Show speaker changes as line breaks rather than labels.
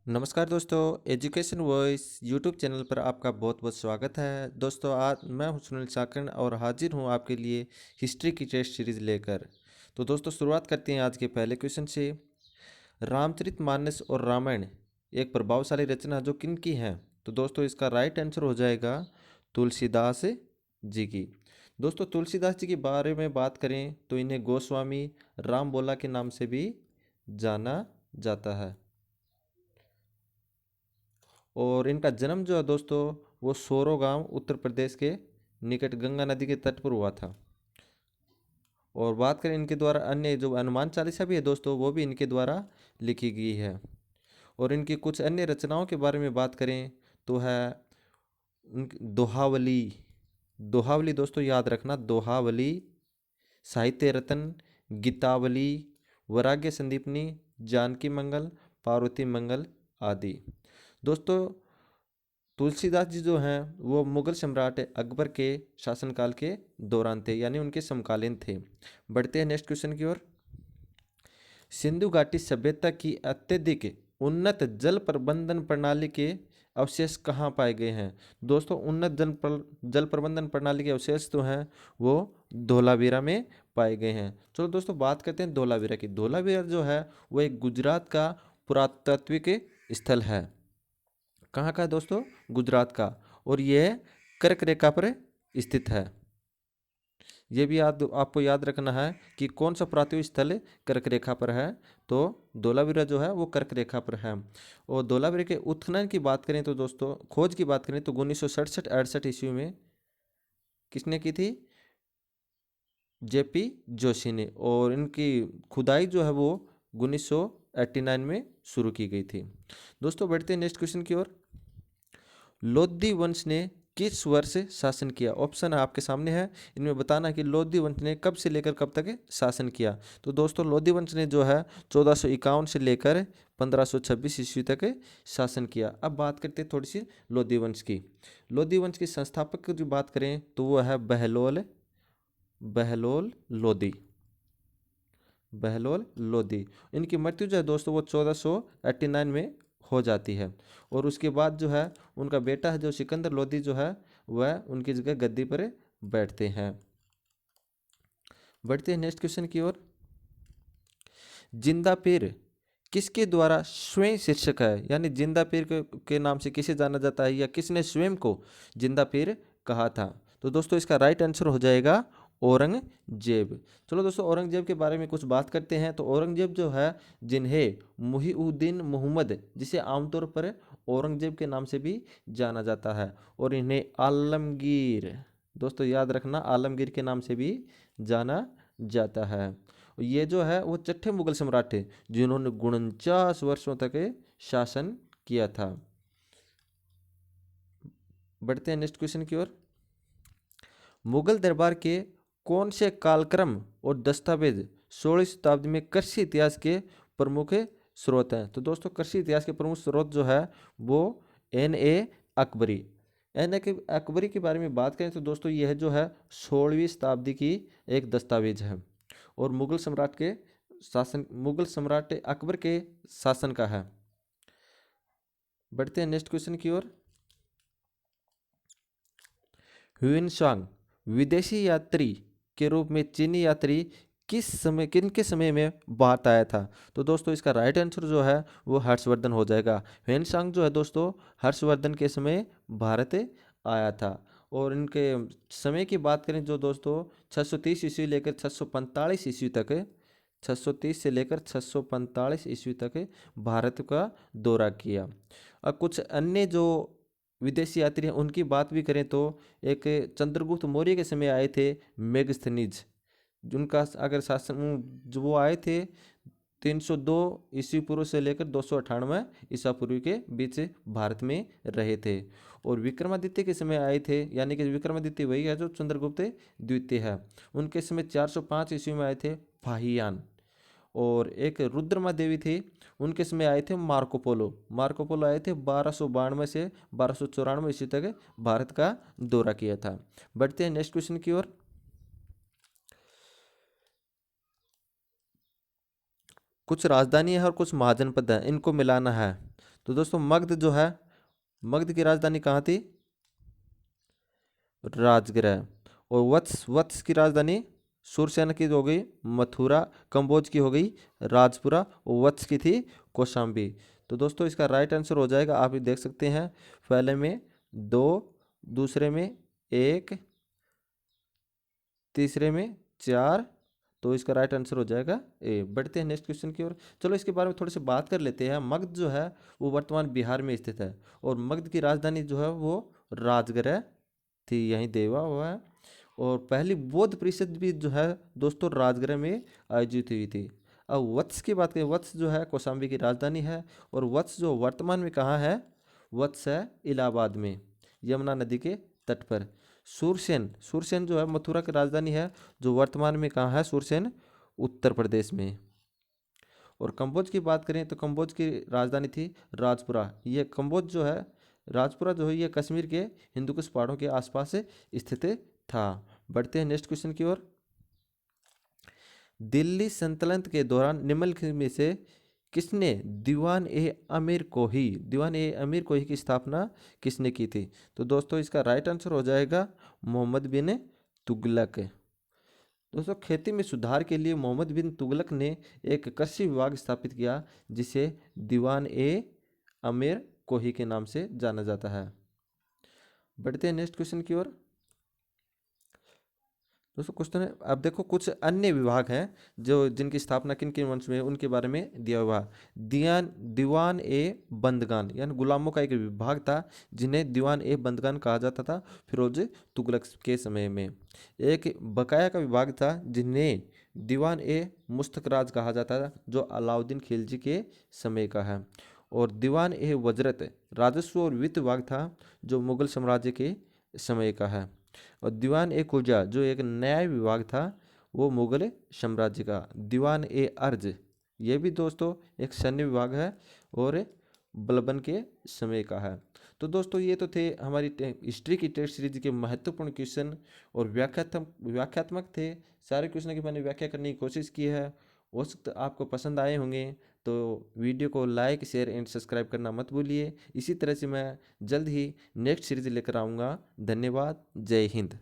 नमस्कार दोस्तों, education voice YouTube channel पर आपका बहुत बहुत स्वागत है। दोस्तों, आज मैं हूं सुनील साकण और हाजिर हूं आपके लिए हिस्ट्री की टेस्ट सीरीज़ लेकर। तो दोस्तों, शुरुआत करते हैं आज के पहले क्वेश्चन से। रामचरितमानस और रामायण एक प्रभावशाली रचना जो किन की है? तो दोस्तों, इसका राइट आंसर हो जाएगा तुलसीदास जी की। दोस्तों, तुलसीदास जी के बारे में बात करें तो इन्हें गोस्वामी रामबोला के नाम से भी जाना जाता है। और इनका जन्म जो है दोस्तों, वो सोरो गांव उत्तर प्रदेश के निकट गंगा नदी के तट पर हुआ था। और बात करें इनके द्वारा अन्य जो हनुमान चालीसा भी है दोस्तों, वो भी इनके द्वारा लिखी गई है। और इनकी कुछ अन्य रचनाओं के बारे में बात करें तो है दोहावली। दोहावली दोस्तों याद रखना, दोहावली, साहित्य रत्न, गीतावली, वैराग्य संदीपनी, जानकी मंगल, पार्वती मंगल आदि। दोस्तों, तुलसीदास जी जो हैं वो मुगल सम्राट अकबर के शासनकाल के दौरान थे, यानी उनके समकालीन थे। बढ़ते हैं नेक्स्ट क्वेश्चन की ओर। सिंधु घाटी सभ्यता की अत्यधिक उन्नत जल प्रबंधन प्रणाली के अवशेष कहाँ पाए गए हैं? दोस्तों, उन्नत जल प्रबंधन प्रणाली के अवशेष जो हैं वो धोलावीरा में पाए गए हैं। चलो दोस्तों, बात करते हैं धोलावीरा की। धोलावीरा जो है वो एक गुजरात का पुरातात्विक स्थल है। कहाँ का है दोस्तों? गुजरात का। और यह कर्क रेखा पर स्थित है। ये भी आपको याद रखना है कि कौन सा पुरातत्व स्थल कर्क रेखा पर है। तो धोलावीरा जो है वो कर्क रेखा पर है। और धोलावीरा के उत्खनन की बात करें तो दोस्तों, खोज की बात करें तो 1967-68 ईस्वी में किसने की थी? जेपी जोशी ने। और इनकी खुदाई जो है वो 1989 में शुरू की गई थी। दोस्तों, बढ़ते हैं नेक्स्ट क्वेश्चन की ओर। लोधी वंश ने किस वर्ष शासन किया? ऑप्शन आपके सामने है, इनमें बताना है कि लोधी वंश ने कब से लेकर कब तक शासन किया। तो दोस्तों, लोधी वंश ने जो है 1451 से लेकर 1526 ईस्वी तक शासन किया। अब बात करते हैं थोड़ी सी लोधी वंश की। लोधी वंश के संस्थापक की जो बात करें तो वो है बहलोल बहलोल लोधी। बहलोल लोधी। इनकी मृत्यु जो है दोस्तों वो 1489 में हो जाती है। और उसके बाद जो है उनका बेटा है जो सिकंदर लोधी जो है वह उनकी जगह गद्दी पर बैठते हैं। बढ़ते हैं नेक्स्ट क्वेश्चन की ओर। जिंदा पीर किसके द्वारा स्वयं शीर्षक है? यानी जिंदा पीर के नाम से किसे जाना जाता है या किसने स्वयं को जिंदा पीर कहा था? तो दोस्तों, इसका राइट आंसर हो जाएगा औरंगजेब। चलो दोस्तों, औरंगजेब के बारे में कुछ बात करते हैं। तो औरंगजेब जो है, जिन्हें मुहीउद्दीन मोहम्मद, जिसे आमतौर पर औरंगजेब के नाम से भी जाना जाता है, और इन्हें आलमगीर, दोस्तों याद रखना, आलमगीर के नाम से भी जाना जाता है। ये जो है वो छठे मुगल सम्राट थे जिन्होंने 49 वर्षों तक शासन किया था। बढ़ते हैं नेक्स्ट क्वेश्चन की ओर। मुगल दरबार के कौन से कालक्रम और दस्तावेज 16वीं शताब्दी में कृषि इतिहास के प्रमुख स्रोत हैं? तो दोस्तों, कृषि इतिहास के प्रमुख स्रोत जो है वो एन ए अकबरी। एन ए अकबरी के बारे में बात करें तो दोस्तों, यह जो है 16वीं शताब्दी की एक दस्तावेज है और मुगल सम्राट अकबर के शासन का है। बढ़ते हैं नेक्स्ट क्वेश्चन की ओर। ह्यूनसांग विदेशी यात्री के रूप में चीनी यात्री किन के समय में भारत आया था? तो दोस्तों, इसका राइट आंसर जो है वो हर्षवर्धन हो जाएगा। ह्यूनसांग जो है दोस्तों, हर्षवर्धन के समय भारत आया था। और इनके समय की बात करें जो दोस्तों, 630 ईस्वी लेकर 645 ईस्वी तक, 630 से लेकर 645 ईस्वी तक भारत का दौरा किया। अब कुछ अन्य जो विदेशी यात्री हैं उनकी बात भी करें तो एक चंद्रगुप्त मौर्य के समय आए थे मेगस्थनीज, जिनका अगर शासन जो वो आए थे 302 ईस्वी पूर्व से लेकर 298 ईसा पूर्व के बीच भारत में रहे थे। और विक्रमादित्य के समय आए थे, यानी कि विक्रमादित्य वही है जो चंद्रगुप्त द्वितीय है। उनके समय 405 ईस्वी में आए थे फाहियान। और एक रुद्रमा देवी थी, उनके समय आए थे मार्कोपोलो। मार्कोपोलो आए थे 1292 से 1294 ईस्वी तक भारत का दौरा किया था। बढ़ते हैं नेक्स्ट क्वेश्चन की ओर। कुछ राजधानी है और कुछ महाजनपद है, इनको मिलाना है। तो दोस्तों मगध जो है, मगध की राजधानी कहाँ थी? राजगृह। और वत्स, वत्स की राजधानी सूरसेन की हो गई मथुरा, कंबोज की हो गई राजपुरा, और वत्स की थी कौशाम्बी। तो दोस्तों इसका राइट आंसर हो जाएगा, आप ये देख सकते हैं, पहले में 2, दूसरे में 1, तीसरे में 4। तो इसका राइट आंसर हो जाएगा ए। बढ़ते हैं नेक्स्ट क्वेश्चन की ओर। चलो इसके बारे में थोड़ी सी बात कर लेते हैं। मगध जो है वो वर्तमान बिहार में स्थित है, और मगध की राजधानी जो है वो राजगृह थी, यहीं देवा हुआ है। और पहली बौद्ध परिषद भी जो है दोस्तों राजगृह में आयोजित हुई थी। अब वत्स की बात करें, वत्स जो है कौशाम्बी की राजधानी है, और वत्स जो वर्तमान में कहाँ है? वत्स है इलाहाबाद में, यमुना नदी के तट पर। सूरसेन, सूरसेन जो है मथुरा की राजधानी है, जो वर्तमान में कहाँ है? सूरसेन उत्तर प्रदेश में। और कंबोज की बात करें तो कंबोज की राजधानी थी राजपुरा। ये कंबोज जो है, राजपुरा जो है ये कश्मीर के हिंदुकुश पहाड़ों के आसपास स्थित था। बढ़ते हैं नेक्स्ट क्वेश्चन की ओर। दिल्ली सल्तनत के दौरान निम्नलिखित में से किसने दीवान ए अमीर कोही की स्थापना किसने की थी? तो दोस्तों इसका राइट आंसर हो जाएगा मोहम्मद बिन तुगलक। दोस्तों खेती में सुधार के लिए मोहम्मद बिन तुगलक ने एक कृषि विभाग स्थापित किया, जिसे दीवान ए अमीर कोही के नाम से जाना जाता है। बढ़ते हैं नेक्स्ट क्वेश्चन की ओर। दोस्तों क्वेश्चन है, अब देखो कुछ अन्य विभाग हैं जो जिनकी स्थापना किन किन वंश में है, उनके बारे में दिया हुआ। दीवान ए बंदगान, यानी गुलामों का एक विभाग था जिन्हें दीवान ए बंदगान कहा जाता था फिरोज तुगलक के समय में। एक बकाया का विभाग था जिन्हें दीवान ए मुस्तकराज कहा जाता था, जो अलाउद्दीन खिलजी के समय का है। और दीवान ए वजरत राजस्व और वित्त विभाग था, जो मुगल साम्राज्य के समय का है। और दीवान ए कुजा जो एक न्याय विभाग था, वो मुगल साम्राज्य का। दीवान ए अर्ज, ये भी दोस्तों एक सैन्य विभाग है और बलबन के समय का है। तो दोस्तों ये तो थे हमारी हिस्ट्री की टेस्ट सीरीज के महत्वपूर्ण क्वेश्चन और व्याख्यात्मक थे। सारे क्वेश्चनों की मैंने व्याख्या करने की कोशिश की है। हो सकता आपको पसंद आए होंगे, तो वीडियो को लाइक शेयर एंड सब्सक्राइब करना मत भूलिए। इसी तरह से मैं जल्द ही नेक्स्ट सीरीज लेकर आऊँगा। धन्यवाद। जय हिंद।